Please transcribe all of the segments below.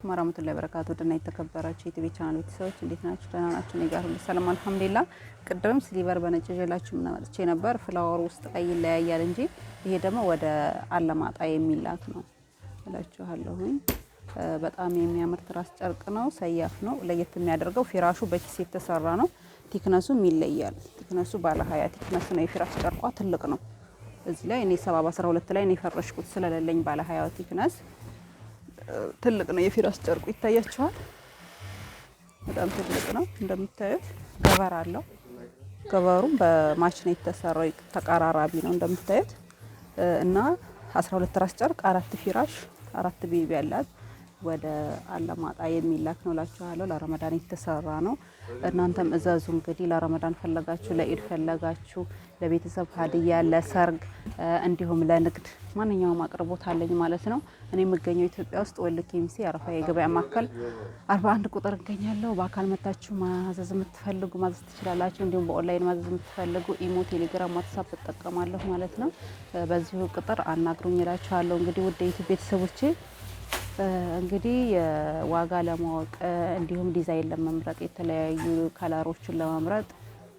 አለይኩም ወራህመቱላሂ ወበረካቱ ደህና የተከበራችሁ የቲቪ ቻናል ቤተሰቦች እንዴት ናችሁ? ደህና ናችሁ? እኔ ጋር ሁሉ ሰላም አልሐምዱሊላህ። ቅድም ስሊቨር በነጭ ጀላችሁ ምን መጥቼ ነበር። ፍላወር ውስጥ ቀይ ይለያያል እንጂ ይሄ ደግሞ ወደ አለማጣ የሚላክ ነው እላችኋለሁኝ። በጣም የሚያምር ትራስ ጨርቅ ነው። ሰያፍ ነው። ለየት የሚያደርገው ፊራሹ በኪስ የተሰራ ነው። ቲክነሱም ይለያል። ቲክነሱ ባለ 20 ቲክነስ ነው። የፊራሽ ጨርቋ ትልቅ ነው። እዚህ ላይ እኔ 70/12 ላይ ነው የፈረሽኩት ስለሌለኝ ባለ 20 ቲክነስ ትልቅ ነው። የፊራስ ጨርቁ ይታያችኋል። በጣም ትልቅ ነው። እንደምታዩት ገበር አለው። ገበሩም በማች ነው የተሰራው። ተቀራራቢ ነው እንደምታዩት እና 12 ትራስ ጨርቅ 4 ፊራሽ 4 ቤቢ ያላት ወደ አለማጣ የሚላክ ነው እላችኋለሁ። ለረመዳን የተሰራ ነው። እናንተም እዘዙ። እንግዲህ ለረመዳን ፈለጋችሁ፣ ለኢድ ፈለጋችሁ፣ ለቤተሰብ ሀዲያ፣ ለሰርግ እንዲሁም ለንግድ ማንኛውም አቅርቦት አለኝ ማለት ነው። እኔ የምገኘው ኢትዮጵያ ውስጥ ወሎ ኬሚሴ አረፋ የገበያ ማዕከል 41 ቁጥር እገኛለሁ። በአካል መታችሁ ማዘዝ የምትፈልጉ ማዘዝ ትችላላችሁ። እንዲሁም በኦንላይን ማዘዝ የምትፈልጉ ኢሞ፣ ቴሌግራም፣ ዋትስአፕ እጠቀማለሁ ማለት ነው። በዚሁ ቁጥር አናግሩኝ እላችኋለሁ። እንግዲህ ውድ የዩቲዩብ ቤተሰቦቼ እንግዲህ የዋጋ ለማወቅ እንዲሁም ዲዛይን ለመምረጥ የተለያዩ ከለሮችን ለመምረጥ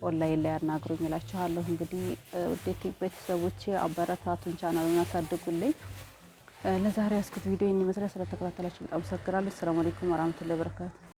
ኦንላይን ላይ አናግሩኝ እላችኋለሁ። እንግዲህ ውዴት ቤተሰቦቼ አበረታቱን፣ ቻናሉን አሳድጉልኝ። ለዛሬ ያስኩት ቪዲዮ ይመስላል። ስለተከታተላችሁ በጣም አመሰግናለሁ። ሰላም አለይኩም ወራህመቱላሂ ወበረካቱ።